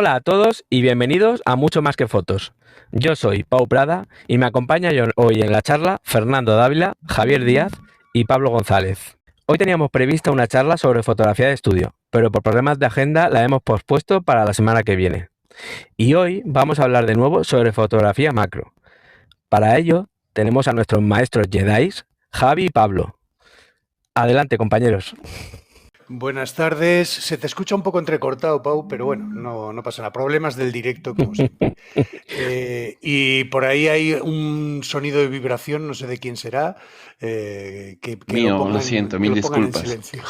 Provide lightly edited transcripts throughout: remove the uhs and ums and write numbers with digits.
Hola a todos y bienvenidos a Mucho Más que Fotos. Yo soy Pau Prada y me acompaña hoy en la charla Fernando Dávila, Javier Díaz y Pablo González. Hoy teníamos prevista una charla sobre fotografía de estudio, pero por problemas de agenda la hemos pospuesto para la semana que viene. Y hoy vamos a hablar de nuevo sobre fotografía macro. Para ello tenemos a nuestros maestros Jedis, Javi y Pablo. Adelante, compañeros. Buenas tardes. Se te escucha un poco entrecortado, Pau, pero bueno, no pasa nada. Problemas del directo, como siempre. Y por ahí hay un sonido de vibración, no sé de quién será, que Mío, lo siento, mil lo pongan en disculpas. silencio.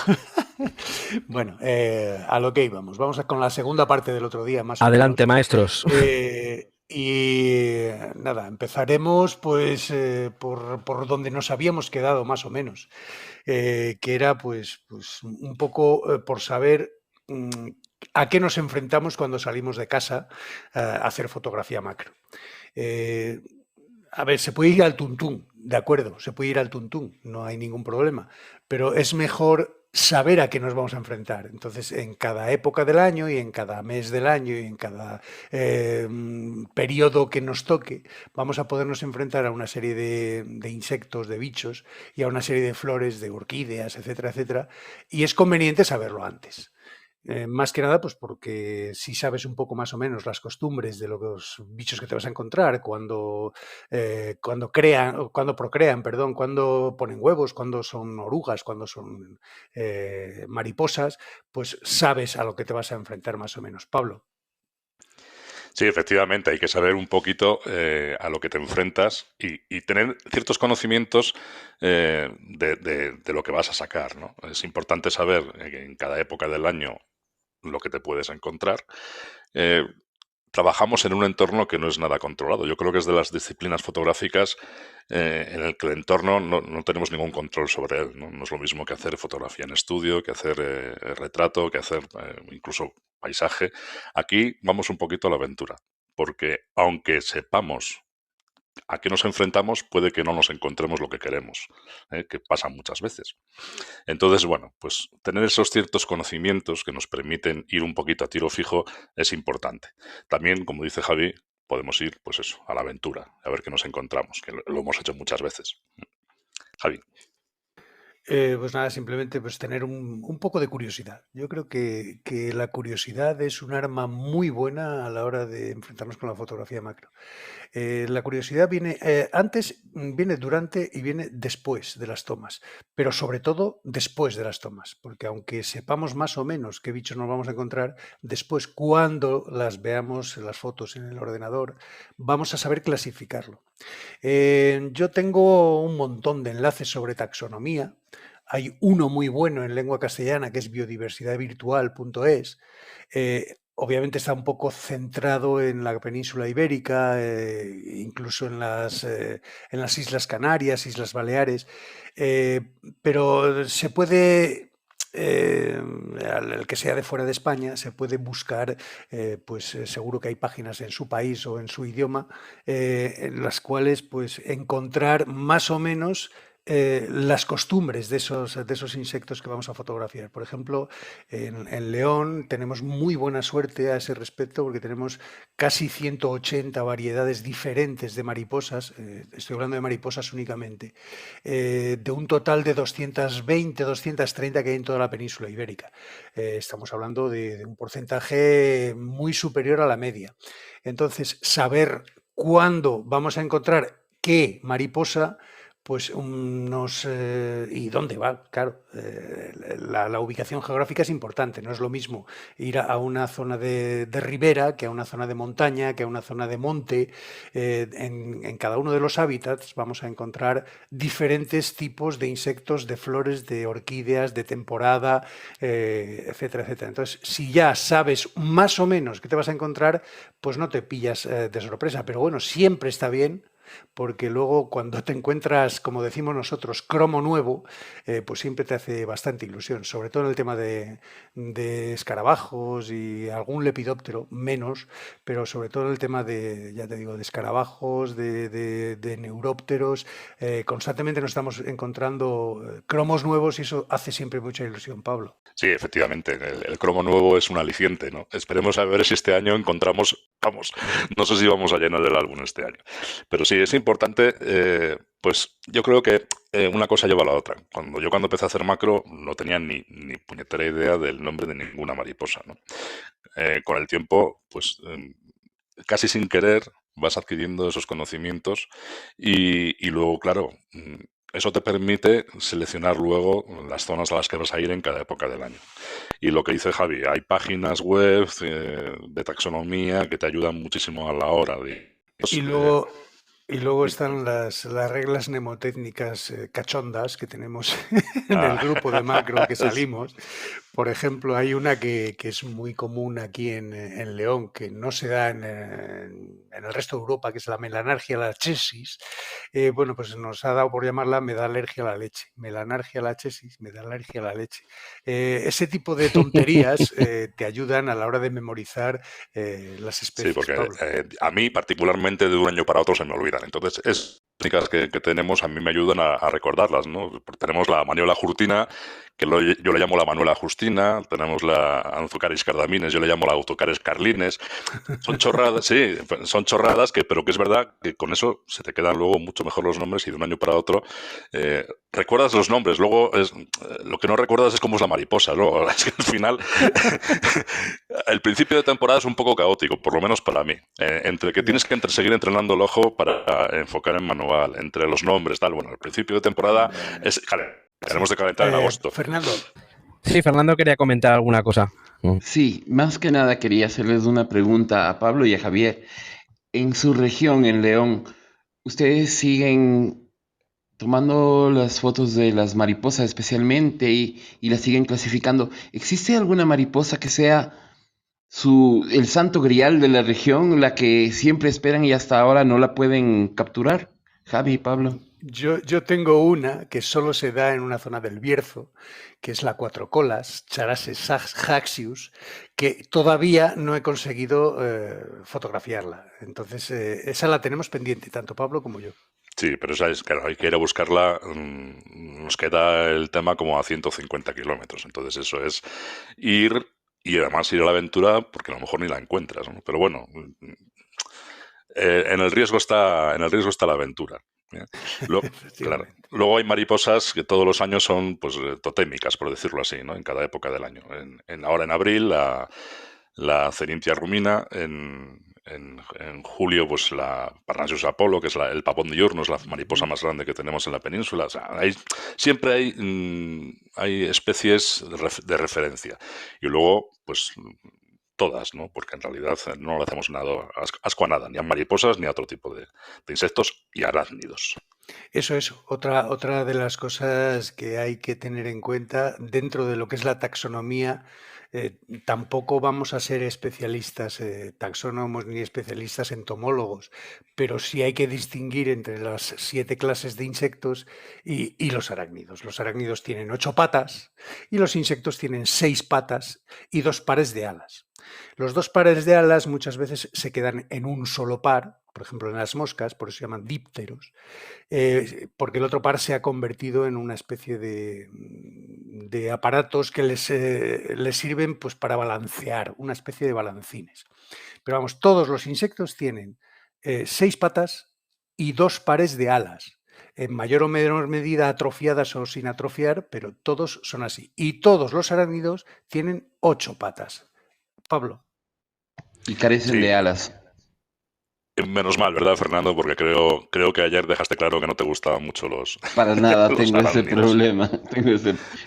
Bueno, a lo que íbamos. Vamos con la segunda parte del otro día, más o Adelante, menos. maestros. Y nada, empezaremos pues por donde nos habíamos quedado, más o menos. Que era pues un poco por saber a qué nos enfrentamos cuando salimos de casa a hacer fotografía macro. A ver, se puede ir al tuntún, de acuerdo, se puede ir al tuntún, no hay ningún problema, pero es mejor saber a qué nos vamos a enfrentar. Entonces, en cada época del año y en cada mes del año y en cada periodo que nos toque, vamos a podernos enfrentar a una serie de insectos, de bichos y a una serie de flores, de orquídeas, etcétera, etcétera. Y es conveniente saberlo antes. Más que nada, pues porque si sabes un poco más o menos las costumbres de los bichos que te vas a encontrar cuando procrean, perdón, cuando ponen huevos, cuando son orugas, cuando son mariposas, pues sabes a lo que te vas a enfrentar más o menos. Pablo. Sí, efectivamente, hay que saber un poquito a lo que te enfrentas y tener ciertos conocimientos de lo que vas a sacar, ¿no? Es importante saber en cada época del año lo que te puedes encontrar. Trabajamos en un entorno que no es nada controlado. Yo creo que es de las disciplinas fotográficas en el que el entorno no tenemos ningún control sobre él, ¿no? No es lo mismo que hacer fotografía en estudio, que hacer retrato, que hacer incluso paisaje. Aquí vamos un poquito a la aventura, porque aunque sepamos a qué nos enfrentamos, puede que no nos encontremos lo que queremos, que pasa muchas veces. Entonces, bueno, pues tener esos ciertos conocimientos que nos permiten ir un poquito a tiro fijo es importante. También, como dice Javi, podemos ir, pues eso, a la aventura, a ver qué nos encontramos, que lo hemos hecho muchas veces. Javi. Pues nada, simplemente pues tener un poco de curiosidad. Yo creo que la curiosidad es un arma muy buena a la hora de enfrentarnos con la fotografía macro. La curiosidad viene antes, viene durante y viene después de las tomas, pero sobre todo después de las tomas, porque aunque sepamos más o menos qué bichos nos vamos a encontrar, después cuando las veamos en las fotos en el ordenador, vamos a saber clasificarlo. Yo tengo un montón de enlaces sobre taxonomía. Hay uno muy bueno en lengua castellana que es biodiversidadvirtual.es. Obviamente está un poco centrado en la península ibérica, incluso en las Islas Canarias, Islas Baleares, pero se puede, al que sea de fuera de España, se puede buscar, seguro que hay páginas en su país o en su idioma, en las cuales pues encontrar más o menos las costumbres de esos insectos que vamos a fotografiar. Por ejemplo, en León tenemos muy buena suerte a ese respecto porque tenemos casi 180 variedades diferentes de mariposas, estoy hablando de mariposas únicamente, de un total de 220, 230 que hay en toda la península ibérica. Estamos hablando de un porcentaje muy superior a la media. Entonces, saber cuándo vamos a encontrar qué mariposa pues ¿y dónde va? Claro, la ubicación geográfica es importante, no es lo mismo ir a una zona de ribera que a una zona de montaña, que a una zona de monte. En cada uno de los hábitats vamos a encontrar diferentes tipos de insectos, de flores, de orquídeas, de temporada, etcétera, etcétera. Entonces, si ya sabes más o menos qué te vas a encontrar, pues no te pillas de sorpresa, pero bueno, siempre está bien porque luego cuando te encuentras, como decimos nosotros, cromo nuevo, pues siempre te hace bastante ilusión, sobre todo en el tema de escarabajos y algún lepidóptero, menos, pero sobre todo en el tema de, ya te digo, de escarabajos, de neurópteros. Constantemente nos estamos encontrando cromos nuevos y eso hace siempre mucha ilusión, Pablo. Sí, efectivamente, el cromo nuevo es un aliciente, ¿no? Esperemos a ver si este año encontramos, vamos, no sé si vamos a llenar el álbum este año, pero sí, es importante, pues yo creo que una cosa lleva a la otra. Cuando empecé a hacer macro no tenía ni puñetera idea del nombre de ninguna mariposa, ¿no? Con el tiempo, pues casi sin querer vas adquiriendo esos conocimientos y luego, claro, eso te permite seleccionar luego las zonas a las que vas a ir en cada época del año. Y lo que dice Javi, hay páginas web de taxonomía que te ayudan muchísimo a la hora de... Y luego están las reglas mnemotécnicas cachondas que tenemos en el grupo de macro que salimos. Por ejemplo, hay una que es muy común aquí en León, que no se da en el resto de Europa, que es la melanargia lachesis. Bueno, pues nos ha dado por llamarla me da alergia a la leche. Melanargia lachesis, me da alergia a la leche. Ese tipo de tonterías te ayudan a la hora de memorizar las especies. Sí, porque a mí particularmente de un año para otro se me olvidan. Entonces, es técnicas que tenemos a mí me ayudan a recordarlas, ¿no? Tenemos la Manuela jurtina, que yo le llamo la Manuela justina, tenemos la Anzucaris cardamines, yo le llamo la Autocaris carlines. Son chorradas, sí, son chorradas, pero que es verdad que con eso se te quedan luego mucho mejor los nombres y de un año para otro recuerdas los nombres, luego lo que no recuerdas es cómo es la mariposa, ¿no? Es que al final el principio de temporada es un poco caótico, por lo menos para mí, entre que tienes que seguir entrenando el ojo para enfocar en manual, entre los nombres, tal, bueno, el principio de temporada es... Tenemos de calentar en agosto. Fernando. Sí, Fernando quería comentar alguna cosa. Sí, más que nada quería hacerles una pregunta a Pablo y a Javier. En su región, en León, ¿ustedes siguen tomando las fotos de las mariposas especialmente y las siguen clasificando? ¿Existe alguna mariposa que sea el santo grial de la región, la que siempre esperan y hasta ahora no la pueden capturar? Javi, Pablo. Yo tengo una que solo se da en una zona del Bierzo, que es la cuatro colas, Charases haxius, que todavía no he conseguido fotografiarla. Entonces, esa la tenemos pendiente, tanto Pablo como yo. Sí, pero esa es, claro, hay que ir a buscarla. Nos queda el tema como a 150 kilómetros. Entonces, eso es ir y además ir a la aventura porque a lo mejor ni la encuentras, ¿no? Pero bueno, en el riesgo está la aventura. Claro. Luego hay mariposas que todos los años son pues totémicas, por decirlo así, ¿no? En cada época del año. Ahora en abril la Cerinthia rumina, en julio pues la Parnasius apollo, que es el papón diurno, es la mariposa más grande que tenemos en la península. O sea, siempre hay especies de referencia. Y luego pues todas, ¿no? Porque en realidad no le hacemos nada, asco a nada, ni a mariposas ni a otro tipo de insectos y arácnidos. Eso, otra de las cosas que hay que tener en cuenta dentro de lo que es la taxonomía. Tampoco vamos a ser especialistas taxónomos ni especialistas entomólogos, pero sí hay que distinguir entre las 7 clases de insectos y los arácnidos. Los arácnidos tienen 8 patas y los insectos tienen 6 patas y 2 pares de alas. Los 2 pares de alas muchas veces se quedan en un solo par, por ejemplo en las moscas, por eso se llaman dípteros, porque el otro par se ha convertido en una especie de aparatos que les sirven pues, para balancear, una especie de balancines. Pero vamos, todos los insectos tienen 6 patas y 2 pares de alas, en mayor o menor medida atrofiadas o sin atrofiar, pero todos son así. Y todos los arácnidos tienen 8 patas. Pablo. Y carecen de alas. Menos mal, ¿verdad, Fernando? Porque creo que ayer dejaste claro que no te gustaban mucho los... Para nada, tengo ese problema, tengo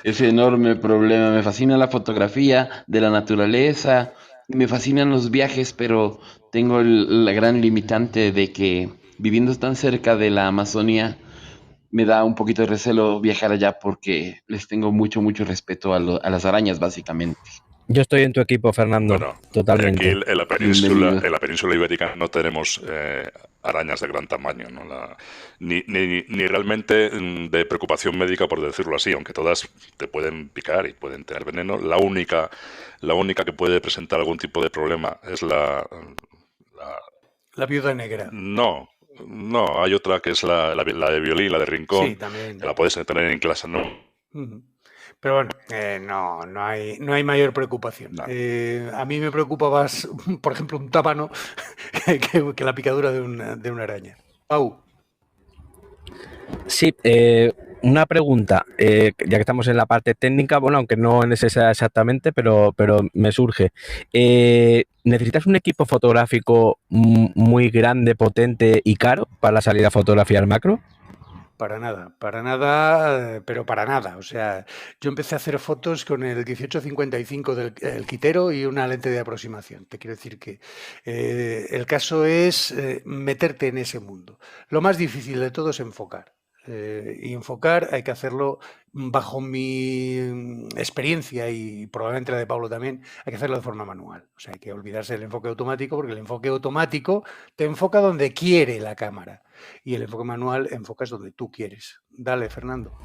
ese enorme problema. Me fascina la fotografía de la naturaleza, me fascinan los viajes, pero tengo la gran limitante de que viviendo tan cerca de la Amazonía, me da un poquito de recelo viajar allá porque les tengo mucho respeto a las arañas, básicamente. Yo estoy en tu equipo, Fernando. Bueno, totalmente. Aquí en la península ibérica no tenemos arañas de gran tamaño, ¿no? Ni realmente de preocupación médica, por decirlo así, aunque todas te pueden picar y pueden tener veneno. La única que puede presentar algún tipo de problema es La viuda negra. no, no, hay otra que es la de violín, la de rincón, Sí, también. que la puedes tener en clase, ¿no? Pero bueno, no hay mayor preocupación. No. A mí me preocupa más, por ejemplo, un tábano que la picadura de una araña. Pau. Sí, una pregunta, ya que estamos en la parte técnica, bueno, aunque no en ese sea exactamente, pero me surge. ¿Necesitas un equipo fotográfico muy grande, potente y caro para salir a fotografiar macro? Para nada, pero para nada. O sea, yo empecé a hacer fotos con el 18-55 del Quitero y una lente de aproximación. Te quiero decir que el caso es meterte en ese mundo. Lo más difícil de todo es enfocar. Y enfocar hay que hacerlo bajo mi experiencia y probablemente la de Pablo también, hay que hacerlo de forma manual. O sea, hay que olvidarse del enfoque automático porque el enfoque automático te enfoca donde quiere la cámara y el enfoque manual enfocas donde tú quieres. Dale, Fernando.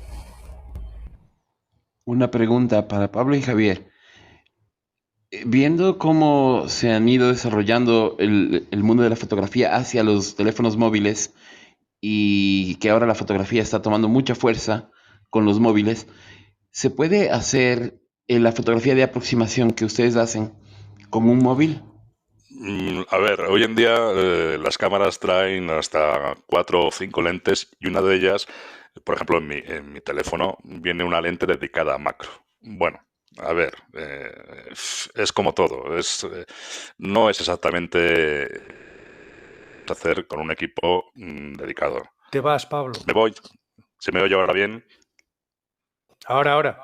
Una pregunta para Pablo y Javier. Viendo cómo se han ido desarrollando el mundo de la fotografía hacia los teléfonos móviles y que ahora la fotografía está tomando mucha fuerza con los móviles, ¿se puede hacer la fotografía de aproximación que ustedes hacen con un móvil? A ver, hoy en día las cámaras traen hasta 4 o 5 lentes y una de ellas, por ejemplo, en mi teléfono viene una lente dedicada a macro. Bueno, a ver, es como todo. No es exactamente hacer con un equipo dedicado. Te vas, Pablo. Me voy. ¿Se me oye ahora bien? Ahora.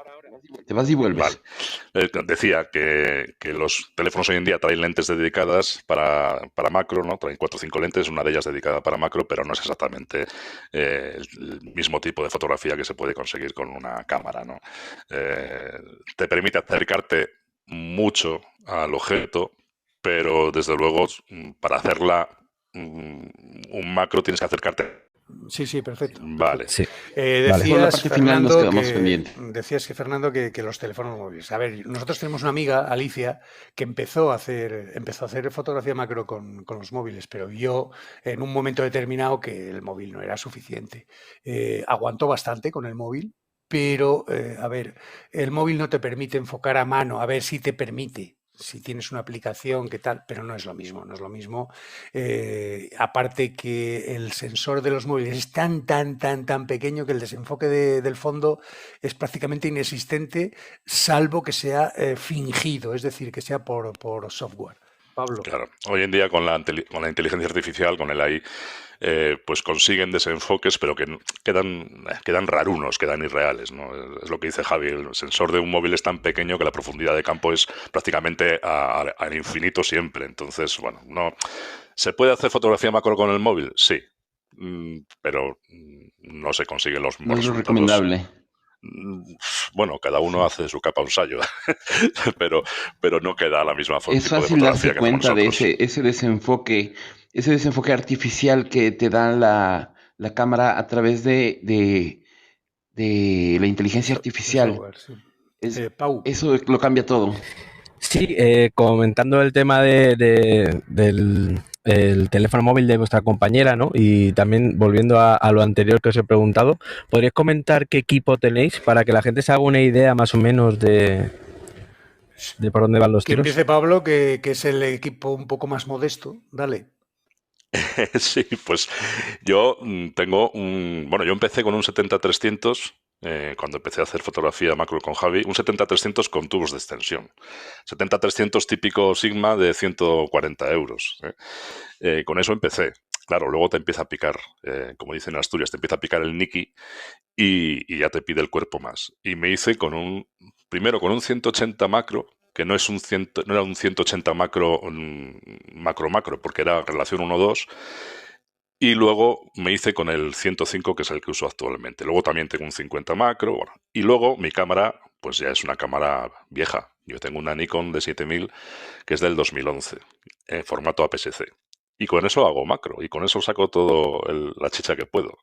Te vas y vuelves. Vale. Decía que los teléfonos hoy en día traen lentes dedicadas para macro, ¿no? Traen 4 o 5 lentes, una de ellas dedicada para macro, pero no es exactamente el mismo tipo de fotografía que se puede conseguir con una cámara, ¿no? Te permite acercarte mucho al objeto, pero desde luego para hacerla un macro tienes que acercarte. Sí, perfecto. Vale. Sí. Por la parte final nos quedamos pendientes. Decías que, Fernando, que los teléfonos móviles. A ver, nosotros tenemos una amiga, Alicia, que empezó a hacer fotografía macro con los móviles, pero vio en un momento determinado que el móvil no era suficiente. Aguantó bastante con el móvil, pero, a ver, el móvil no te permite enfocar a mano, a ver si te permite. Si tienes una aplicación, qué tal, pero no es lo mismo, no es lo mismo. Aparte que el sensor de los móviles es tan pequeño que el desenfoque del fondo es prácticamente inexistente, salvo que sea fingido, es decir, que sea por software. Pablo. Claro, hoy en día con la inteligencia artificial, con el AI, pues consiguen desenfoques, pero que quedan rarunos, quedan irreales, ¿no? Es lo que dice Javi, el sensor de un móvil es tan pequeño que la profundidad de campo es prácticamente al infinito siempre. Entonces, bueno, no. ¿Se puede hacer fotografía macro con el móvil? Sí, pero no se consiguen los No mismos es lo resultados. recomendable. Bueno, cada uno hace su capa un sayo, pero no queda la misma Es tipo de fácil darse fotografía que hacemos cuenta de nosotros. ese desenfoque artificial que te da la cámara a través de la inteligencia artificial. Software, sí. Pau. Eso lo cambia todo. Sí, comentando el tema del el teléfono móvil de vuestra compañera, ¿no? Y también volviendo a lo anterior que os he preguntado, ¿podríais comentar qué equipo tenéis para que la gente se haga una idea más o menos de por dónde van los Que tiros? empiece Pablo, que es el equipo un poco más modesto. Dale. Sí, pues yo tengo bueno, yo empecé con un 70-300 cuando empecé a hacer fotografía macro con Javi, un 70-300 con tubos de extensión. 70-300 típico Sigma de 140 euros. Con eso empecé. Claro, luego te empieza a picar, como dicen en Asturias, te empieza a picar el Niki y ya te pide el cuerpo más. Y me hice primero con un 180 macro, que no era un 180 macro, porque era relación 1:2. Y luego me hice con el 105, que es el que uso actualmente. Luego también tengo un 50 macro. Bueno. Y luego mi cámara, pues ya es una cámara vieja. Yo tengo una Nikon de 7000, que es del 2011, en formato APS-C. y con eso hago macro, y con eso saco todo la chicha que puedo.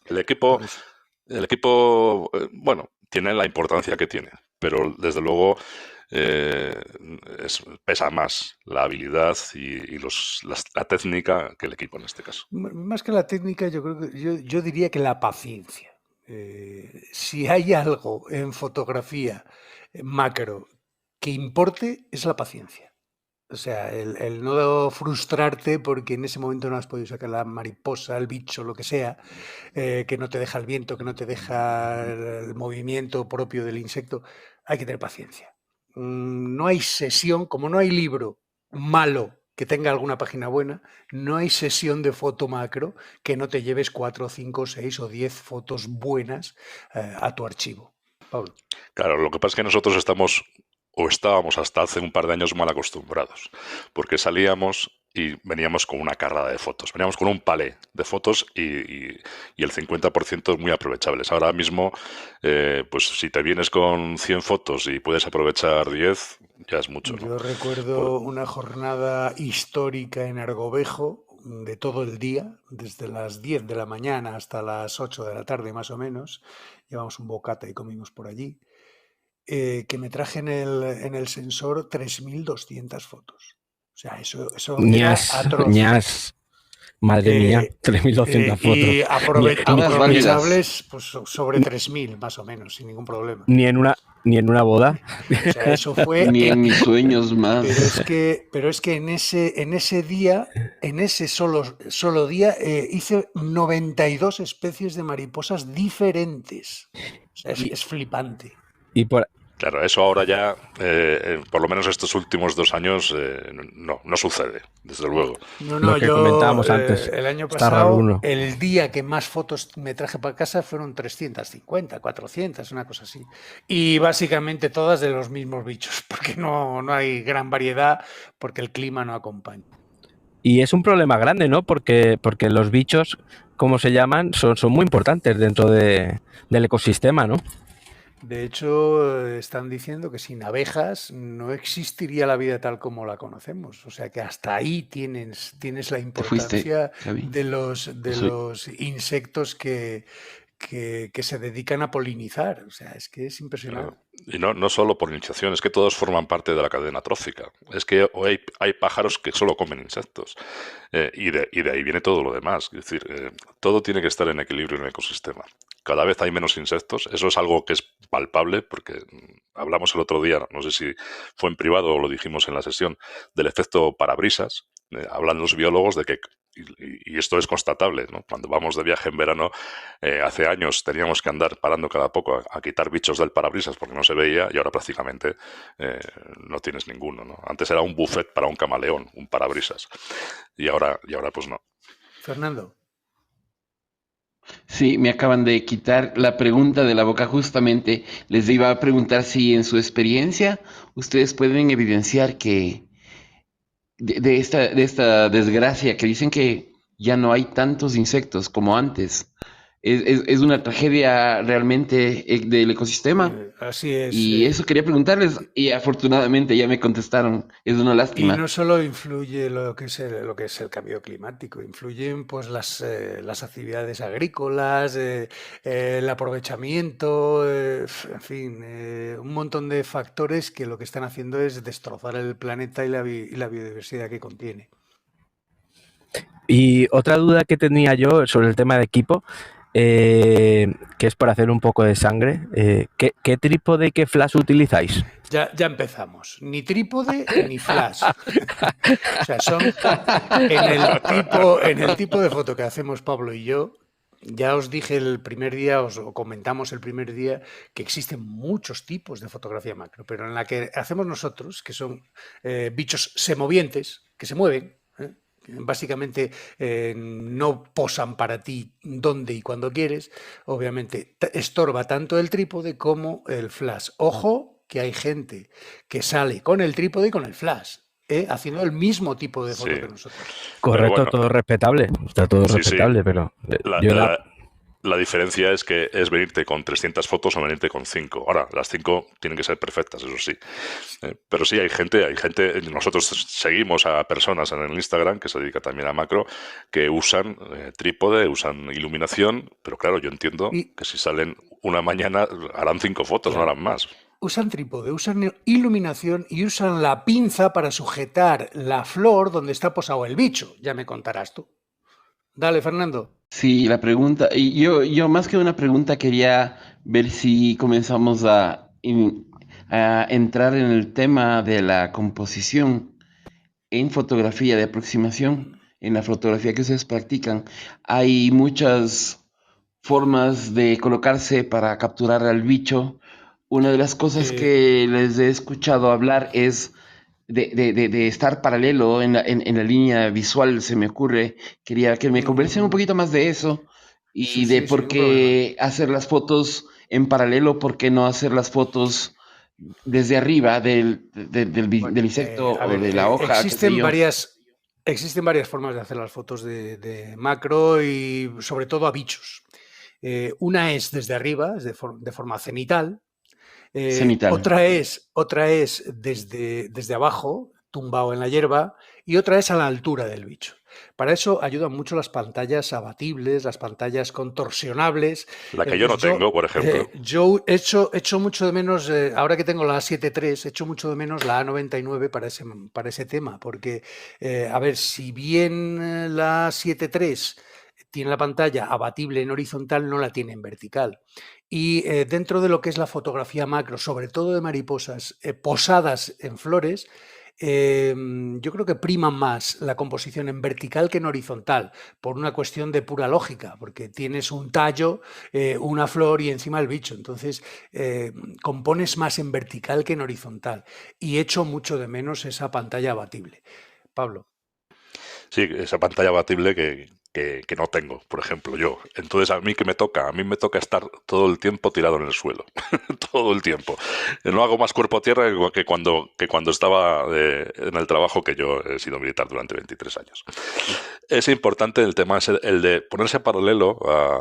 El equipo, bueno, tiene la importancia que tiene, pero desde luego pesa más la habilidad y la técnica que el equipo en este caso. Más que la técnica, yo creo que yo diría que la paciencia. Si hay algo en fotografía macro que importe, es la paciencia. O sea, el no frustrarte porque en ese momento no has podido sacar la mariposa, el bicho, lo que sea, que no te deja el viento, que no te deja el movimiento propio del insecto. Hay que tener paciencia. No hay sesión, como no hay libro malo que tenga alguna página buena, no hay sesión de foto macro que no te lleves 4, 5, 6 o 10 fotos buenas a tu archivo. Pablo. Claro, lo que pasa es que nosotros estábamos hasta hace un par de años mal acostumbrados, porque salíamos y veníamos con una carrada de fotos, veníamos con un palé de fotos y el 50% muy aprovechables. Ahora mismo, pues si te vienes con 100 fotos y puedes aprovechar 10, ya es mucho, ¿no? Yo recuerdo una jornada histórica en Argovejo de todo el día, desde las 10 de la mañana hasta las 8 de la tarde más o menos. Llevamos un bocata y comimos por allí. Que me traje en el sensor 3.200 fotos. O sea, eso era atroz. Madre mía, 3.200 fotos. Y aprovechables pues, sobre 3.000 más o menos, sin ningún problema. Ni en una boda. O sea, eso fue... Ni en mis sueños más. Pero es que en ese día, en ese solo día, hice 92 especies de mariposas diferentes. O sea, es flipante. Claro, eso ahora ya, por lo menos estos últimos 2 años, no sucede, desde luego. Lo que comentábamos antes. El año pasado, el día que más fotos me traje para casa fueron 350, 400, una cosa así. Y básicamente todas de los mismos bichos, porque no hay gran variedad, porque el clima no acompaña. Y es un problema grande, ¿no? Porque los bichos, como se llaman, son muy importantes dentro del ecosistema, ¿no? De hecho, están diciendo que sin abejas no existiría la vida tal como la conocemos. O sea que hasta ahí tienes la importancia de los insectos que se dedican a polinizar. O sea, es que es impresionante. Claro. Y no solo polinización, es que todos forman parte de la cadena trófica. Es que hay pájaros que solo comen insectos. Y de ahí viene todo lo demás. Es decir, todo tiene que estar en equilibrio en el ecosistema. Cada vez hay menos insectos. Eso es algo que es palpable, porque hablamos el otro día, no sé si fue en privado o lo dijimos en la sesión, del efecto parabrisas. Hablan los biólogos de que, y esto es constatable, ¿no? Cuando vamos de viaje en verano, hace años teníamos que andar parando cada poco a quitar bichos del parabrisas porque no se veía, y ahora prácticamente no tienes ninguno, ¿no? Antes era un buffet para un camaleón, un parabrisas, y ahora pues no. Fernando. Sí, me acaban de quitar la pregunta de la boca justamente. Les iba a preguntar si en su experiencia ustedes pueden evidenciar que de esta desgracia, que dicen que ya no hay tantos insectos como antes. Es una tragedia realmente del ecosistema. Así es. Y eso quería preguntarles, y afortunadamente ya me contestaron. Es una lástima. Y no solo influye lo que es el cambio climático, influyen pues las actividades agrícolas, el aprovechamiento, en fin, un montón de factores que lo que están haciendo es destrozar el planeta y la biodiversidad que contiene. Y otra duda que tenía yo sobre el tema de equipo, que es para hacer un poco de sangre, ¿qué trípode y qué flash utilizáis? Ya empezamos. Ni trípode ni flash. O sea, son en el tipo de foto que hacemos Pablo y yo. Ya os dije el primer día, os comentamos el primer día, que existen muchos tipos de fotografía macro, pero en la que hacemos nosotros, que son bichos semovientes, que se mueven, básicamente no posan para ti donde y cuando quieres. Obviamente estorba tanto el trípode como el flash. Ojo que hay gente que sale con el trípode y con el flash, haciendo el mismo tipo de foto que nosotros. Correcto, bueno, todo respetable. Está todo respetable, pero... La diferencia es que es venirte con 300 fotos o venirte con 5. Ahora, las 5 tienen que ser perfectas, eso sí. Pero sí, hay gente, nosotros seguimos a personas en el Instagram que se dedica también a macro, que usan trípode, usan iluminación, pero claro, yo entiendo Y, que si salen una mañana harán 5 fotos, no claro, harán más. usan trípode, usan iluminación y usan la pinza para sujetar la flor donde está posado el bicho. Ya me contarás tú. Dale, Fernando. Sí, la pregunta, y yo más que una pregunta quería ver si comenzamos a entrar en el tema de la composición en fotografía de aproximación, en la fotografía que ustedes practican. Hay muchas formas de colocarse para capturar al bicho. Una de las cosas Eh, que les he escuchado hablar es de estar paralelo en la línea visual, se me ocurre. Quería que me conversen un poquito más de eso sí, y de sí, sin por ningún problema. qué hacer las fotos en paralelo, por qué no hacer las fotos desde arriba Bueno, del insecto a o ver, de la hoja, qué sé yo. existen varias formas de hacer las fotos de macro y sobre todo a bichos. Una es desde arriba, es de forma cenital. Cenital. Otra es desde abajo, tumbado en la hierba, y otra es a la altura del bicho. Para eso ayudan mucho las pantallas abatibles, las pantallas contorsionables. La que yo no Entonces tengo, por ejemplo. yo echo mucho de menos, ahora que tengo la A7 III, echo mucho de menos la A99 para ese tema, porque, a ver, si bien la A7 III tiene la pantalla abatible en horizontal, no la tiene en vertical. Y dentro de lo que es la fotografía macro, sobre todo de mariposas posadas en flores, yo creo que priman más la composición en vertical que en horizontal, por una cuestión de pura lógica, porque tienes un tallo, una flor y encima el bicho. Entonces, compones más en vertical que en horizontal. Y echo mucho de menos esa pantalla abatible. Pablo. Sí, esa pantalla abatible que no tengo, por ejemplo, yo. Entonces, ¿a mí qué me toca? A mí me toca estar todo el tiempo tirado en el suelo. Todo el tiempo. No hago más cuerpo a tierra que cuando estaba en el trabajo, que yo he sido militar durante 23 años. Es importante el tema, el de ponerse paralelo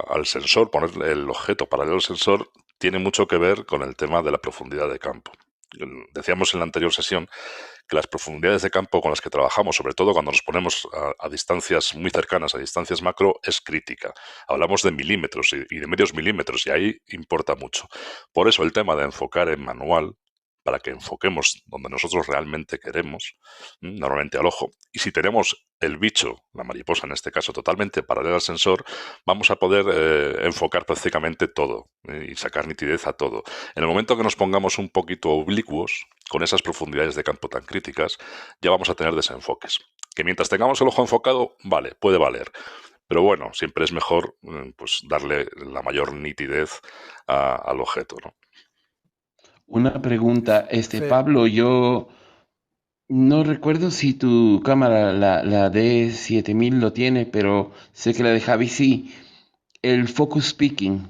al sensor, poner el objeto paralelo al sensor, tiene mucho que ver con el tema de la profundidad de campo. Decíamos en la anterior sesión que las profundidades de campo con las que trabajamos, sobre todo cuando nos ponemos a distancias muy cercanas, a distancias macro, es crítica. Hablamos de milímetros y de medios milímetros, y ahí importa mucho. Por eso el tema de enfocar en manual, para que enfoquemos donde nosotros realmente queremos, normalmente al ojo. Y si tenemos el bicho, la mariposa en este caso, totalmente paralela al sensor, vamos a poder enfocar prácticamente todo y sacar nitidez a todo. En el momento que nos pongamos un poquito oblicuos, con esas profundidades de campo tan críticas, ya vamos a tener desenfoques. Que mientras tengamos el ojo enfocado, vale, puede valer. Pero bueno, siempre es mejor pues darle la mayor nitidez al objeto, ¿no? Una pregunta, Fer, Pablo, yo no recuerdo si tu cámara, la D7000 lo tiene, pero sé que la de Javi sí. El focus picking.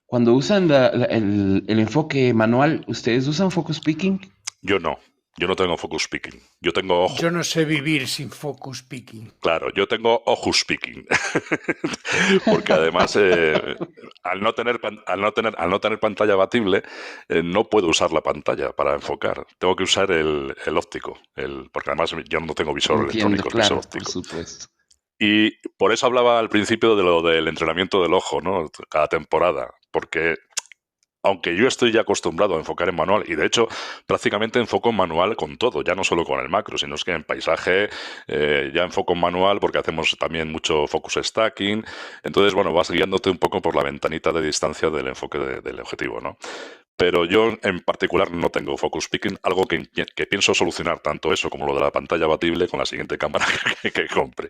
Cuando usan el enfoque manual, ¿ustedes usan focus picking? Yo no. Yo no tengo focus picking. Yo tengo ojo. yo no sé vivir sin focus picking. Claro, yo tengo ojos picking. Porque además, al no tener pantalla abatible, no puedo usar la pantalla para enfocar. Tengo que usar el óptico, porque además yo no tengo visor Entiendo, electrónico, es visor claro, por óptico. supuesto. Y por eso hablaba al principio de lo del entrenamiento del ojo, ¿no? Cada temporada. Porque aunque yo estoy ya acostumbrado a enfocar en manual, y de hecho prácticamente enfoco en manual con todo, ya no solo con el macro, sino es que en paisaje ya enfoco en manual porque hacemos también mucho focus stacking. Entonces, bueno, vas guiándote un poco por la ventanita de distancia del enfoque del objetivo, ¿no? Pero yo en particular no tengo focus picking, algo que pienso solucionar tanto eso como lo de la pantalla abatible con la siguiente cámara que compre.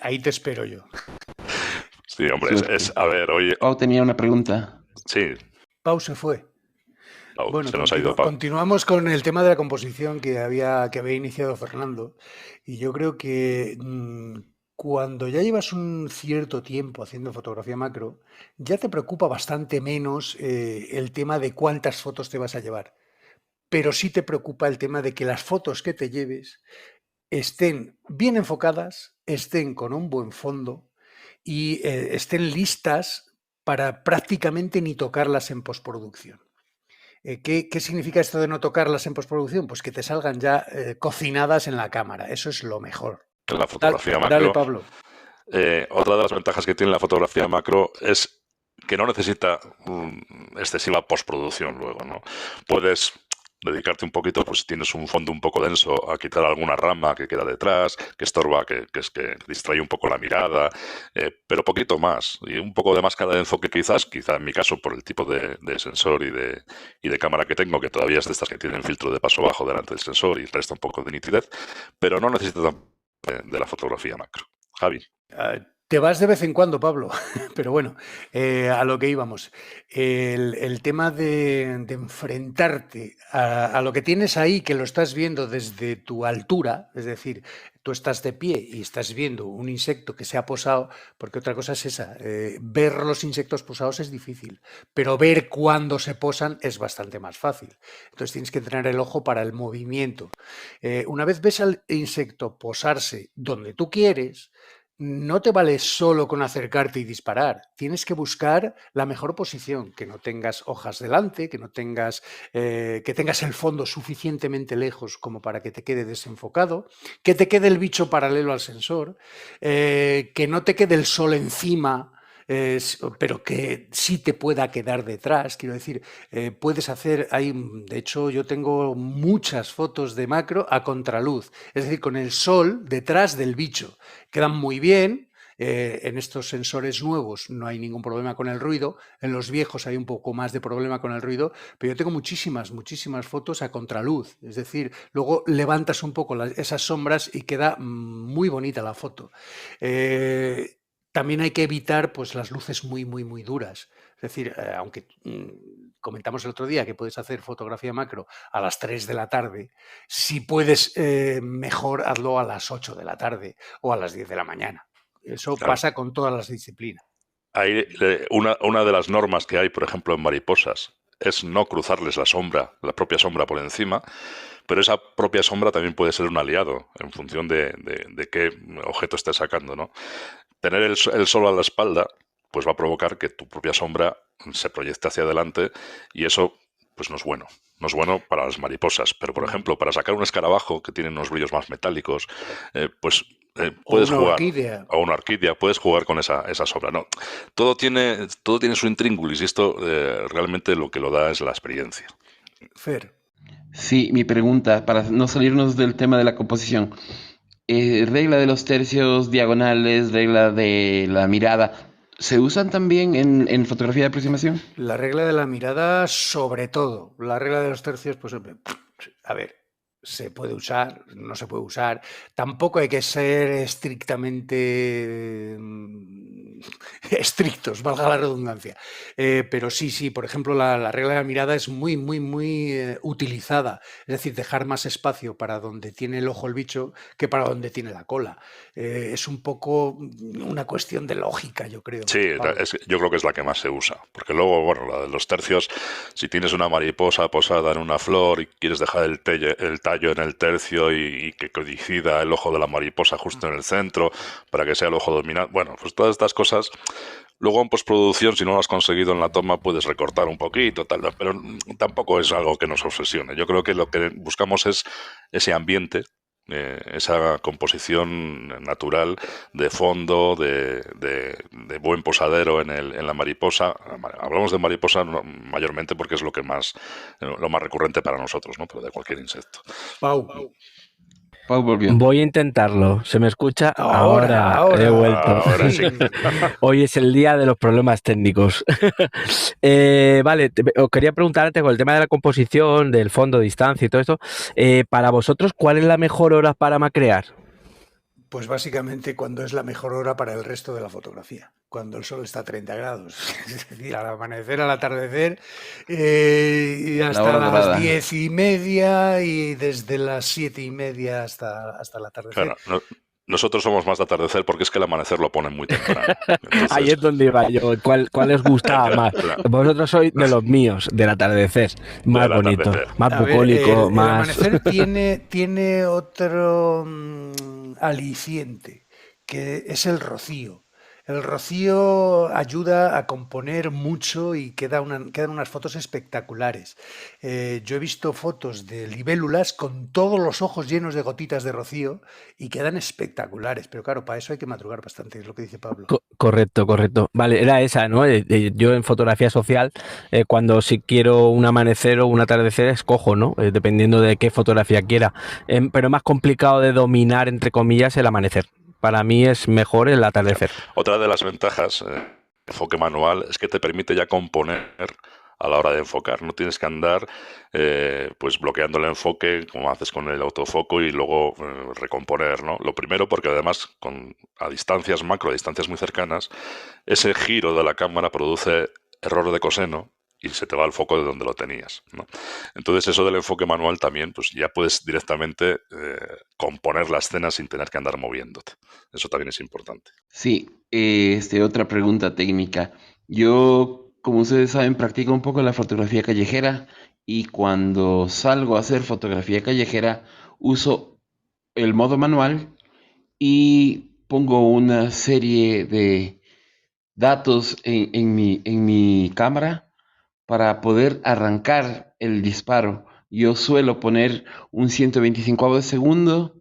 Ahí te espero yo. Sí, hombre, Suerte. a ver, oye, Pau tenía una pregunta. sí, Pau se fue. Bueno, se nos ha ido continuamos con el tema de la composición que había iniciado Fernando. Y yo creo que cuando ya llevas un cierto tiempo haciendo fotografía macro, ya te preocupa bastante menos el tema de cuántas fotos te vas a llevar. Pero sí te preocupa el tema de que las fotos que te lleves estén bien enfocadas, estén con un buen fondo y estén listas para prácticamente ni tocarlas en postproducción. ¿Qué significa esto de no tocarlas en postproducción? Pues que te salgan ya cocinadas en la cámara. Eso es lo mejor. En la fotografía macro, dale, Pablo. otra de las ventajas que tiene la fotografía macro es que no necesita excesiva postproducción luego, ¿no? Puedes dedicarte un poquito, pues si tienes un fondo un poco denso, a quitar alguna rama que queda detrás, que estorba, que distrae un poco la mirada, pero poquito más, y un poco de máscara de enfoque quizá en mi caso, por el tipo de sensor y de cámara que tengo, que todavía es de estas que tienen filtro de paso bajo delante del sensor y resta un poco de nitidez, pero no necesita de la fotografía macro. Javi. Te vas de vez en cuando, Pablo, pero bueno, a lo que íbamos. El tema de enfrentarte a lo que tienes ahí, que lo estás viendo desde tu altura, es decir, tú estás de pie y estás viendo un insecto que se ha posado, porque otra cosa es esa, ver los insectos posados es difícil, pero ver cuándo se posan es bastante más fácil. Entonces tienes que entrenar el ojo para el movimiento. Una vez ves al insecto posarse donde tú quieres, no te vale solo con acercarte y disparar. Tienes que buscar la mejor posición, que no tengas hojas delante, que no tengas, que tengas el fondo suficientemente lejos como para que te quede desenfocado, que te quede el bicho paralelo al sensor, que no te quede el sol encima, pero que sí te pueda quedar detrás. Quiero decir, puedes hacer, de hecho yo tengo muchas fotos de macro a contraluz, es decir, con el sol detrás del bicho. Quedan muy bien. En estos sensores nuevos no hay ningún problema con el ruido. En los viejos hay un poco más de problema con el ruido, pero yo tengo muchísimas fotos a contraluz. Es decir, luego levantas un poco esas sombras y queda muy bonita la foto. También hay que evitar pues, las luces muy duras. Es decir, aunque comentamos el otro día que puedes hacer fotografía macro a las 3 de la tarde, si puedes mejor hazlo a las 8 de la tarde o a las 10 de la mañana. Eso claro. Pasa con todas las disciplinas. Hay una de las normas que hay, por ejemplo, en mariposas, es no cruzarles la propia sombra por encima, pero esa propia sombra también puede ser un aliado en función de qué objeto estés sacando, ¿no? Tener el sol a la espalda pues va a provocar que tu propia sombra se proyecte hacia adelante y eso pues no es bueno. No es bueno para las mariposas, pero por ejemplo, para sacar un escarabajo que tiene unos brillos más metálicos, puedes jugar, o una orquídea, puedes jugar con esa sombra. No, todo tiene su intríngulis y esto realmente lo que lo da es la experiencia. Fer. Sí, mi pregunta, para no salirnos del tema de la composición. Regla de los tercios diagonales, regla de la mirada, ¿se usan también en fotografía de aproximación? La regla de la mirada, sobre todo. La regla de los tercios, pues, a ver, se puede usar, no se puede usar. Tampoco hay que ser estrictamente estrictos, valga la redundancia. Pero sí, por ejemplo, la regla de la mirada es muy utilizada. Es decir, dejar más espacio para donde tiene el ojo el bicho que para donde tiene la cola. Es un poco una cuestión de lógica, yo creo. Sí, yo creo que es la que más se usa. Porque luego, bueno, la de los tercios, si tienes una mariposa posada en una flor y quieres dejar el tallo en el tercio y que coincida el ojo de la mariposa justo en el centro para que sea el ojo dominante. Bueno, pues todas estas cosas. Luego en postproducción, si no lo has conseguido en la toma, puedes recortar un poquito, tal, pero tampoco es algo que nos obsesione. Yo creo que lo que buscamos es ese ambiente, esa composición natural de fondo, de buen posadero en la mariposa. Hablamos de mariposa mayormente porque es lo más recurrente para nosotros, ¿no? Pero de cualquier insecto. Pau volvió. Voy a intentarlo. ¿Se me escucha? Ahora he vuelto. Ahora sí. Hoy es el día de los problemas técnicos. Vale, os quería preguntar antes con el tema de la composición, del fondo, distancia y todo esto. Para vosotros, ¿cuál es la mejor hora para macrear? Pues básicamente cuando es la mejor hora para el resto de la fotografía, cuando el sol está a 30 grados, es decir, al amanecer, al atardecer, y hasta las 10:30 y desde las 7:30 hasta el atardecer. Claro, nosotros somos más de atardecer porque es que el amanecer lo ponen muy temprano. Entonces... Ahí es donde iba yo. ¿Cuál les gustaba más? Vosotros sois de los míos, del atardecer. Más bonito, más bucólico, más... El amanecer tiene otro aliciente, que es el rocío. El rocío ayuda a componer mucho y quedan unas fotos espectaculares. Yo he visto fotos de libélulas con todos los ojos llenos de gotitas de rocío y quedan espectaculares, pero claro, para eso hay que madrugar bastante, es lo que dice Pablo. Correcto, correcto. Vale, era esa, ¿no? Yo en fotografía social, cuando si quiero un amanecer o un atardecer, escojo, ¿no? Dependiendo de qué fotografía quiera. Pero es más complicado de dominar, entre comillas, el amanecer. Para mí es mejor el atardecer. Otra de las ventajas enfoque manual es que te permite ya componer a la hora de enfocar. No tienes que andar pues bloqueando el enfoque como haces con el autofoco y luego recomponer, ¿no? Lo primero porque además a distancias macro, a distancias muy cercanas, ese giro de la cámara produce error de coseno y se te va el foco de donde lo tenías, ¿no? Entonces eso del enfoque manual también, pues ya puedes directamente componer la escena sin tener que andar moviéndote. Eso también es importante. Sí, otra pregunta técnica. Yo, como ustedes saben, practico un poco la fotografía callejera y cuando salgo a hacer fotografía callejera uso el modo manual y pongo una serie de datos en mi cámara para poder arrancar el disparo. Yo suelo poner un 125 de segundo,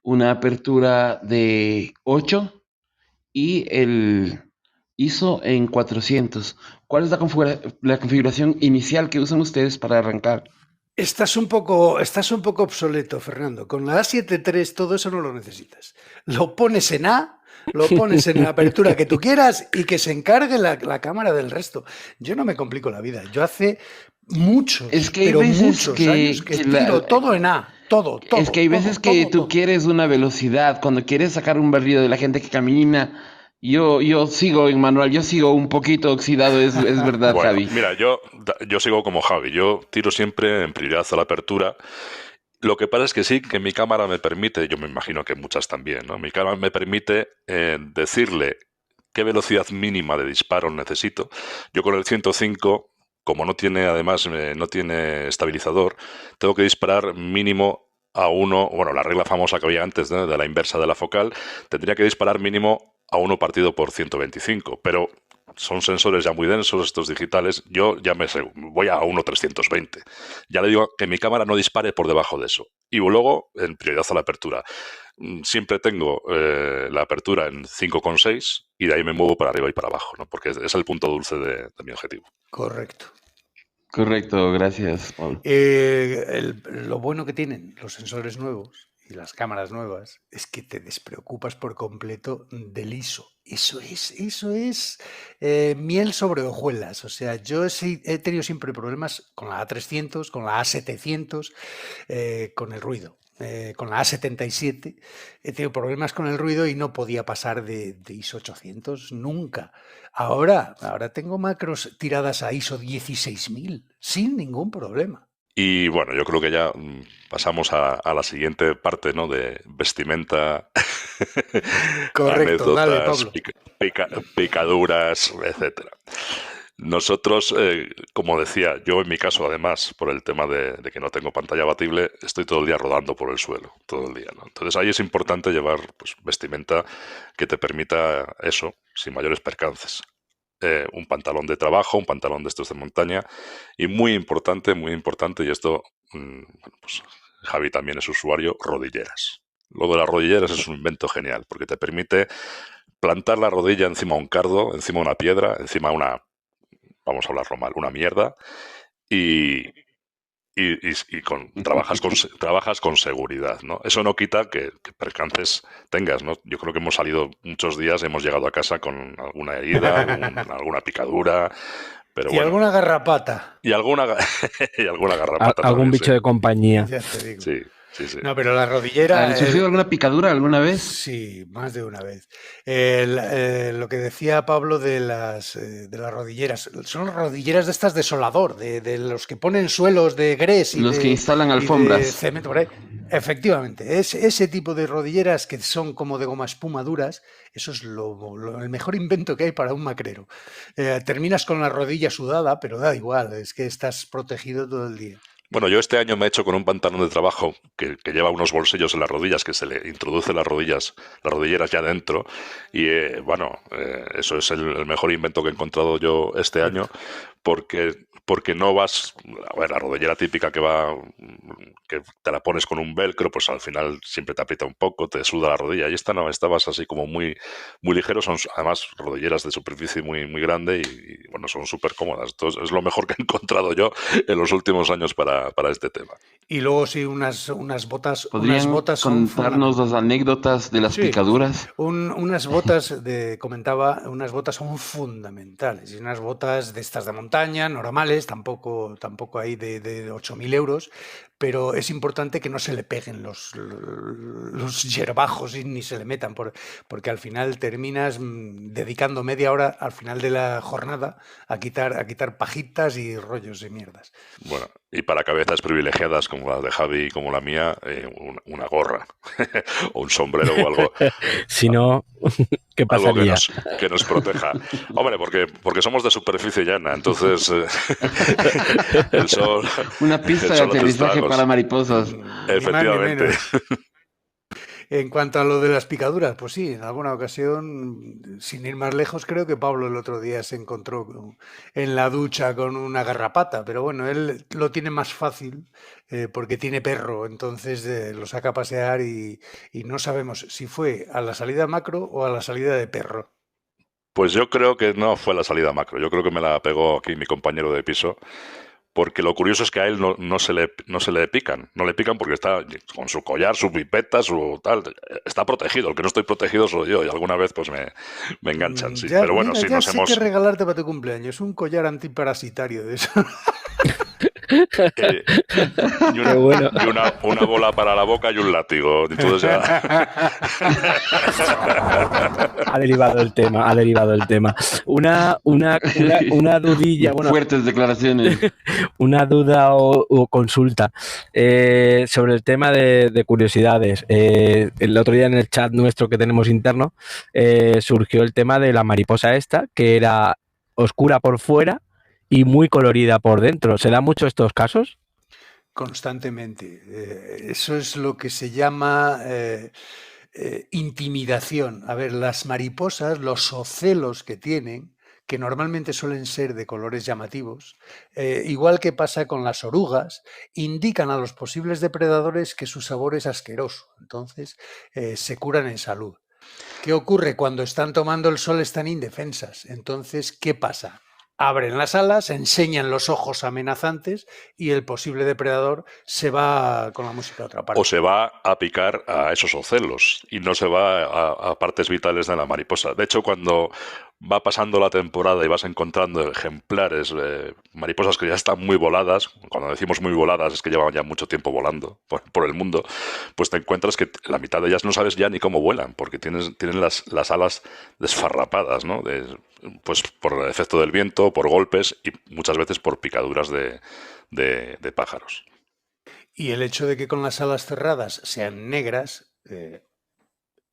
una apertura de 8 y el ISO en 400. ¿Cuál es la configuración inicial que usan ustedes para arrancar? Estás un poco obsoleto, Fernando. Con la A7 III todo eso no lo necesitas. Lo pones en A, lo pones en la apertura que tú quieras y que se encargue la cámara del resto. Yo no me complico la vida. Yo hace muchos, pero muchos años que tiro todo en A. Todo. Es que hay veces que tú quieres una velocidad, cuando quieres sacar un barrido de la gente que camina. Yo sigo en manual, yo sigo un poquito oxidado, es verdad, bueno, Javi. Mira, yo sigo como Javi, yo tiro siempre en prioridad a la apertura. Lo que pasa es que sí, que mi cámara me permite, yo me imagino que muchas también, ¿no? Mi cámara me permite decirle qué velocidad mínima de disparo necesito. Yo con el 105, como no tiene estabilizador, tengo que disparar mínimo a uno, bueno, la regla famosa que había antes, ¿no?, de la inversa de la focal, tendría que disparar mínimo a 1 partido por 125, pero son sensores ya muy densos, estos digitales. Yo ya voy a 1.320. Ya le digo que mi cámara no dispare por debajo de eso. Y luego, en prioridad a la apertura. Siempre tengo la apertura en 5,6 y de ahí me muevo para arriba y para abajo, ¿no? Porque es el punto dulce de mi objetivo. Correcto. Correcto, gracias, Paul. Lo bueno que tienen los sensores nuevos y las cámaras nuevas es que te despreocupas por completo del ISO. Eso es miel sobre hojuelas. O sea, yo he tenido siempre problemas con la A300, con la A700, con el ruido. Con la A77 he tenido problemas con el ruido y no podía pasar de ISO 800 nunca. Ahora tengo macros tiradas a ISO 16000 sin ningún problema. Y bueno, yo creo que ya pasamos a la siguiente parte, ¿no?, de vestimenta, Correcto, dale, anécdotas, Pablo. picaduras, etcétera. Nosotros, como decía, yo en mi caso, además, por el tema de que no tengo pantalla abatible, estoy todo el día rodando por el suelo, todo el día, ¿no? Entonces ahí es importante llevar pues, vestimenta que te permita eso, sin mayores percances. Un pantalón de trabajo, un pantalón de estos de montaña y muy importante, y esto, pues Javi también es usuario, rodilleras. Lo de las rodilleras es un invento genial porque te permite plantar la rodilla encima de un cardo, encima de una piedra, encima de una, vamos a hablarlo mal, una mierda y trabajas con seguridad, ¿no? Eso no quita que percances tengas, ¿no? Yo creo que hemos salido muchos días, hemos llegado a casa con alguna herida, alguna picadura, pero y alguna garrapata. Y alguna garrapata Algún también, bicho sí. de compañía. Ya te digo. Sí. No, pero la rodillera... ¿Ha sufrido alguna picadura alguna vez? Sí, más de una vez. Lo que decía Pablo de las rodilleras, son rodilleras de estas de solador, de los que ponen suelos de grés y los que instalan alfombras. Y de cemento por ahí. Efectivamente, ese tipo de rodilleras que son como de goma espuma duras, eso es el mejor invento que hay para un macrero. Terminas con la rodilla sudada, pero da igual, es que estás protegido todo el día. Bueno, yo este año me he hecho con un pantalón de trabajo que lleva unos bolsillos en las rodillas, que se le introduce las rodilleras ya dentro. Y eso es el mejor invento que he encontrado yo este año, porque no vas, a ver, la rodillera típica que te la pones con un velcro, pues al final siempre te aprieta un poco, te suda la rodilla. Y esta no, esta vas así como muy, muy ligero, son además rodilleras de superficie muy, muy grande y bueno, son súper cómodas. Entonces es lo mejor que he encontrado yo en los últimos años para este tema. Y luego sí, unas botas ¿Podrían son contarnos las fundamentales. anécdotas de las Sí, picaduras? unas botas unas botas son fundamentales. Y unas botas de estas de montaña, normales, tampoco hay de 8.000 euros, pero es importante que no se le peguen los yerbajos y ni se le metan, porque al final terminas dedicando media hora al final de la jornada a quitar pajitas y rollos de mierdas. Bueno, y para cabezas privilegiadas como la de Javi y como la mía, una gorra o un sombrero o algo, Si no, ¿qué algo pasaría? que nos proteja. Hombre, porque somos de superficie llana, entonces el sol, Una pista el de sol hace aterrizaje estragos. para mariposas. Ni más ni Efectivamente. menos. En cuanto a lo de las picaduras, pues sí, en alguna ocasión, sin ir más lejos, creo que Pablo el otro día se encontró en la ducha con una garrapata, pero bueno, él lo tiene más fácil porque tiene perro, entonces lo saca a pasear y no sabemos si fue a la salida macro o a la salida de perro. Pues yo creo que no fue la salida macro, yo creo que me la pegó aquí mi compañero de piso. Porque lo curioso es que a él no se le pican. No le pican porque está con su collar, su pipeta, su tal. Está protegido. El que no estoy protegido soy yo. Y alguna vez pues me enganchan, sí. Ya, Pero bueno, mira, sí, ya nos sé qué hemos... regalarte para tu cumpleaños, un collar antiparasitario de eso. eh, y Qué bueno. una bola para la boca y un látigo. Entonces ya... Ha derivado el tema, ha derivado el tema. Una dudilla, bueno, Fuertes declaraciones. una duda o consulta sobre el tema de curiosidades. El otro día en el chat nuestro que tenemos interno surgió el tema de la mariposa esta, que era oscura por fuera y muy colorida por dentro. ¿Se dan mucho estos casos? Constantemente. Eso es lo que se llama intimidación. A ver, las mariposas, los ocelos que tienen, que normalmente suelen ser de colores llamativos, igual que pasa con las orugas, indican a los posibles depredadores que su sabor es asqueroso. Entonces, se curan en salud. ¿Qué ocurre? Cuando están tomando el sol están indefensas. Entonces, ¿qué pasa? Abren las alas, enseñan los ojos amenazantes y el posible depredador se va con la música a otra parte. O se va a picar a esos ocelos y no se va a partes vitales de la mariposa. De hecho, cuando va pasando la temporada y vas encontrando ejemplares, mariposas que ya están muy voladas, cuando decimos muy voladas es que llevan ya mucho tiempo volando por el mundo, pues te encuentras que la mitad de ellas no sabes ya ni cómo vuelan, porque tienen las alas desfarrapadas, ¿no? Pues por el efecto del viento, por golpes y muchas veces por picaduras de pájaros. Y el hecho de que con las alas cerradas sean negras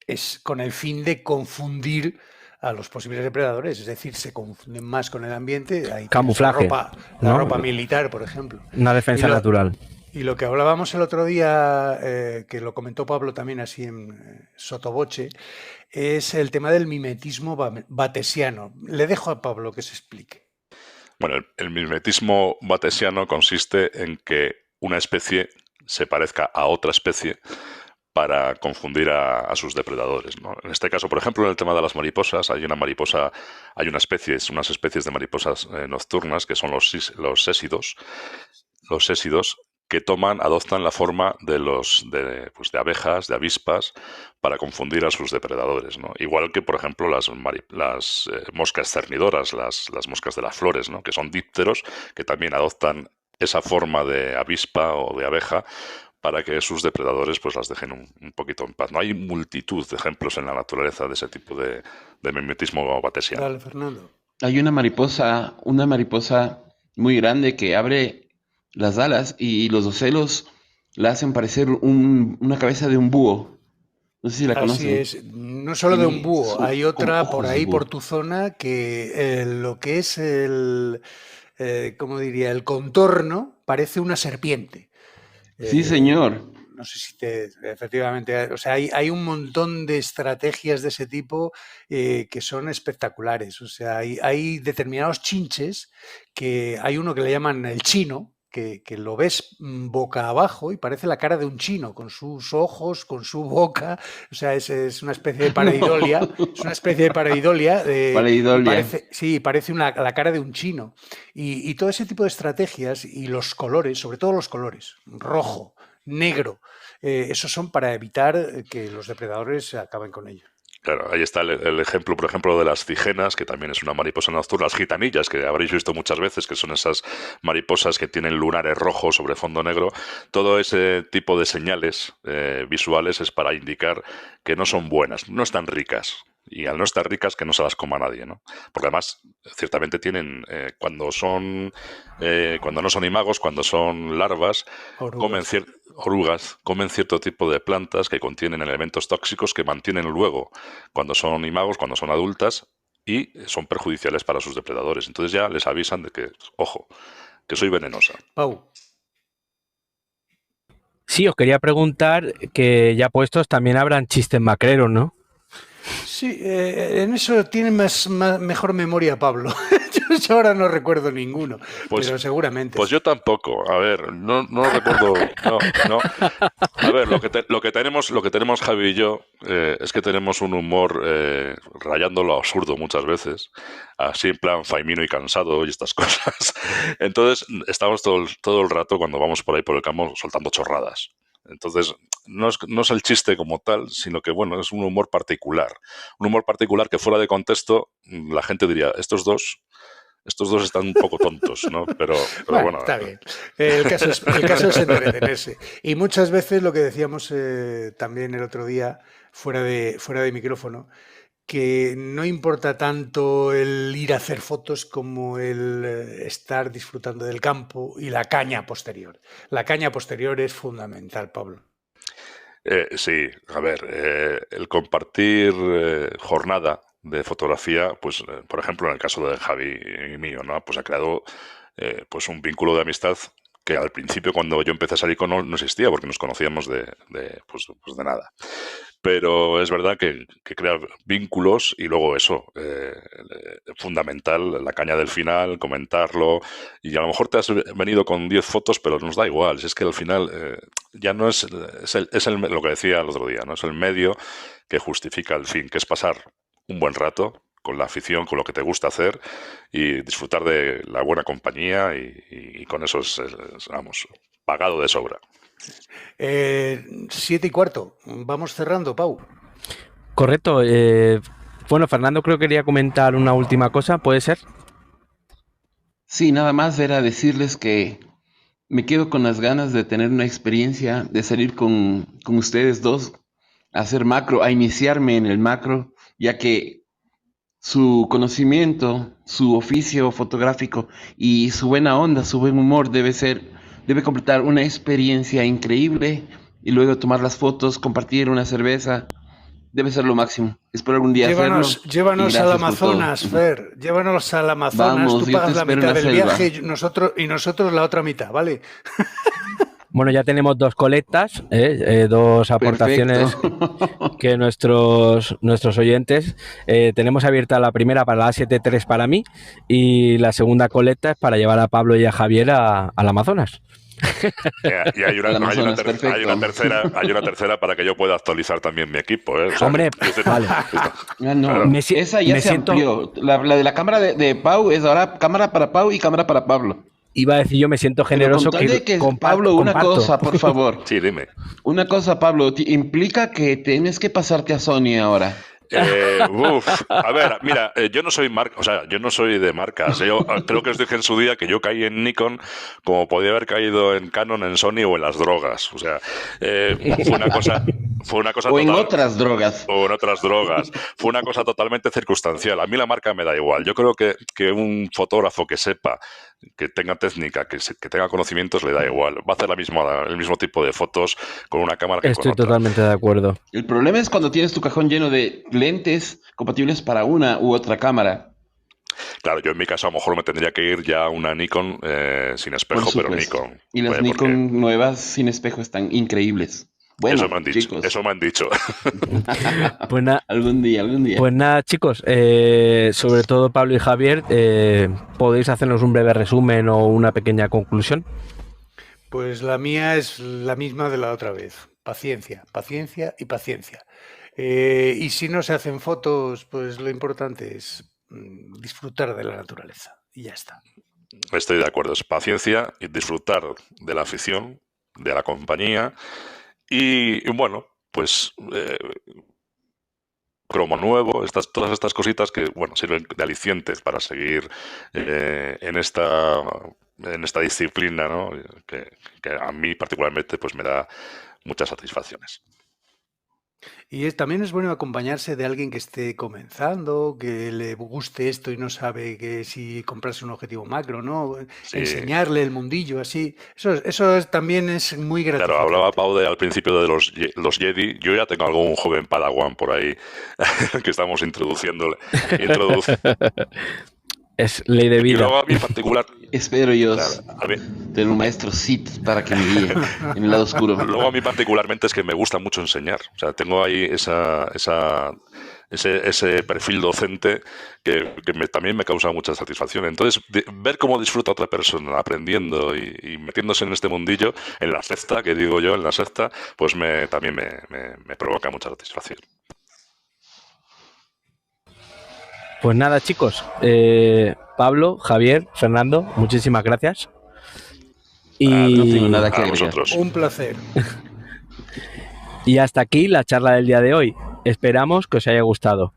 es con el fin de confundir a los posibles depredadores, es decir, se confunden más con el ambiente. Ahí Camuflaje, la ¿no? ropa militar, por ejemplo. Una defensa natural. Y lo que hablábamos el otro día, que lo comentó Pablo también así en sotoboche, es el tema del mimetismo batesiano. Le dejo a Pablo que se explique. Bueno, el mimetismo batesiano consiste en que una especie se parezca a otra especie para confundir a sus depredadores, ¿no? En este caso, por ejemplo, en el tema de las mariposas, hay unas especies de mariposas nocturnas que son los sésidos, que adoptan la forma de abejas, de avispas, para confundir a sus depredadores, ¿no? Igual que, por ejemplo, las moscas cernidoras, las moscas de las flores, ¿no? Que son dípteros, que también adoptan esa forma de avispa o de abeja para que sus depredadores pues las dejen un poquito en paz. No hay multitud de ejemplos en la naturaleza de ese tipo de mimetismo batesiano. Dale, Fernando. Hay una mariposa muy grande que abre las alas y los ocelos la hacen parecer una cabeza de un búho. No sé si la conocen. Así es, no solo de un búho, hay otra por ahí, por tu zona, que lo que es ¿cómo diría? El contorno parece una serpiente. Sí, señor. No sé si efectivamente, o sea, hay un montón de estrategias de ese tipo que son espectaculares. O sea, hay determinados chinches que hay uno que le llaman el chino, que lo ves boca abajo y parece la cara de un chino, con sus ojos, con su boca. O sea, es una especie de pareidolia. No. Es una especie de pareidolia. Pareidolia. Parece la cara de un chino. Y todo ese tipo de estrategias y los colores, sobre todo los colores, rojo, negro, esos son para evitar que los depredadores acaben con ellos. Claro, ahí está el ejemplo, por ejemplo, de las cijenas, que también es una mariposa nocturna, las gitanillas, que habréis visto muchas veces, que son esas mariposas que tienen lunares rojos sobre fondo negro. Todo ese tipo de señales visuales es para indicar que no son buenas, no están ricas. Y al no estar ricas, que no se las coma nadie, ¿no? Porque además, ciertamente tienen, cuando no son imagos, cuando son larvas, orugas, comen cierto tipo de plantas que contienen elementos tóxicos que mantienen luego, cuando son imagos, cuando son adultas, y son perjudiciales para sus depredadores. Entonces ya les avisan de que, ojo, que soy venenosa. Pau. Sí, os quería preguntar que ya puestos también habrán chistes macreros, ¿no? Sí, en eso tiene mejor memoria Pablo. Yo ahora no recuerdo ninguno, pero seguramente. Pues sí. Yo tampoco. A ver, no recuerdo. No. A ver, lo que tenemos Javi y yo es que tenemos un humor rayando lo absurdo muchas veces, así en plan faimino y cansado y estas cosas. Entonces estamos todo el rato cuando vamos por ahí por el campo soltando chorradas. Entonces, no es el chiste como tal, sino que, bueno, es un humor particular. Un humor particular que fuera de contexto la gente diría, estos dos están un poco tontos, ¿no? Pero bueno. Está bien. El caso es entretenerse. Y muchas veces lo que decíamos también el otro día, fuera de micrófono, que no importa tanto el ir a hacer fotos como el estar disfrutando del campo y la caña posterior. La caña posterior es fundamental, Pablo. Sí, a ver, el compartir jornada de fotografía, pues por ejemplo en el caso de Javi y mío, ¿no? Pues ha creado pues un vínculo de amistad que al principio cuando yo empecé a salir con él no existía porque nos conocíamos de nada. Pero es verdad que crea vínculos y luego eso, fundamental, la caña del final, comentarlo, y a lo mejor te has venido con 10 fotos, pero nos da igual, si es que al final ya no es lo que decía el otro día, ¿no? Es el medio que justifica el fin, que es pasar un buen rato con la afición, con lo que te gusta hacer y disfrutar de la buena compañía y con eso es vamos, pagado de sobra. 7:15. Vamos cerrando, Pau. Correcto. Bueno, Fernando creo que quería comentar una última cosa, ¿puede ser? Sí, nada más era decirles que me quedo con las ganas de tener una experiencia, de salir con ustedes dos, a hacer macro, a iniciarme en el macro, ya que su conocimiento, su oficio fotográfico y su buena onda, su buen humor debe completar una experiencia increíble y luego tomar las fotos, compartir una cerveza, debe ser lo máximo. Espero algún día hacerlo. Llévanos al Amazonas, Fer. Llévanos al Amazonas. Vamos, tú pagas la mitad del selva. viaje y nosotros la otra mitad, ¿vale? Bueno, ya tenemos 2 colectas, 2 aportaciones que nuestros oyentes. Tenemos abierta la primera para la A73 para mí y la segunda colecta es para llevar a Pablo y a Javier al Amazonas. Y hay una tercera para que yo pueda actualizar también mi equipo. O sea, hombre, vale. No, esa ya se amplió. La de la cámara de Pau es ahora cámara para Pau y cámara para Pablo. Iba a decir, yo me siento generoso Pablo, una cosa, por favor. Sí, dime. Una cosa, Pablo, implica que tienes que pasarte a Sony ahora. A ver, mira, yo no soy de marcas. Yo creo que os dije en su día que yo caí en Nikon como podía haber caído en Canon, en Sony o en las drogas. O sea, fue una cosa o en otras drogas. O en otras drogas. Fue una cosa totalmente circunstancial. A mí la marca me da igual. Yo creo que un fotógrafo que sepa, que tenga técnica, que tenga conocimientos, le da igual. Va a hacer el mismo tipo de fotos con una cámara que con otra. Estoy totalmente de acuerdo. El problema es cuando tienes tu cajón lleno de lentes compatibles para una u otra cámara. Claro, yo en mi caso a lo mejor me tendría que ir ya a una Nikon sin espejo, pero Nikon. Y las Nikon nuevas sin espejo están increíbles. Bueno, eso me han dicho, chicos. Eso me han dicho. Pues algún día. Pues nada, chicos, sobre todo Pablo y Javier, ¿podéis hacernos un breve resumen o una pequeña conclusión? Pues la mía es la misma de la otra vez. Paciencia, paciencia y paciencia. Y si no se hacen fotos, pues lo importante es disfrutar de la naturaleza. Y ya está. Estoy de acuerdo. Es paciencia y disfrutar de la afición, de la compañía. Y bueno, pues cromo nuevo, todas estas cositas que bueno sirven de alicientes para seguir en esta disciplina, ¿no? que a mí particularmente pues me da muchas satisfacciones. Y también es bueno acompañarse de alguien que esté comenzando, que le guste esto y no sabe que si comprarse un objetivo macro, ¿no? Sí. Enseñarle el mundillo así. Eso también es muy gratificante. Claro, hablaba Pau al principio de los Jedi. Yo ya tengo algún joven Padawan por ahí que estamos introduciéndole. Es ley de vida. Y luego a mí en particular... Espero yo claro, tener un maestro Sith para que me guíe en el lado oscuro. Luego a mí particularmente es que me gusta mucho enseñar. O sea, tengo ahí ese perfil docente que también me causa mucha satisfacción. Entonces, ver cómo disfruta otra persona aprendiendo y metiéndose en este mundillo, en la secta, que digo yo, en la secta, pues también me provoca mucha satisfacción. Pues nada, chicos, Pablo, Javier, Fernando, muchísimas gracias. Y no tengo nada que agregar. Un placer. Y hasta aquí la charla del día de hoy. Esperamos que os haya gustado.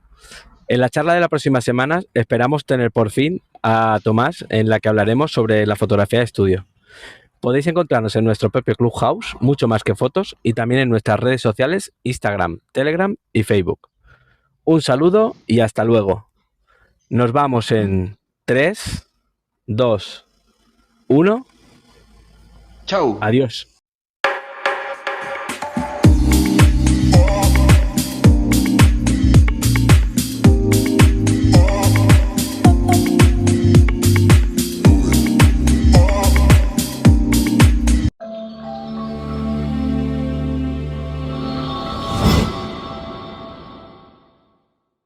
En la charla de la próxima semana esperamos tener por fin a Tomás, en la que hablaremos sobre la fotografía de estudio. Podéis encontrarnos en nuestro propio Clubhouse, mucho más que fotos, y también en nuestras redes sociales, Instagram, Telegram y Facebook. Un saludo y hasta luego. Nos vamos en 3, 2, 1. Chau. Adiós.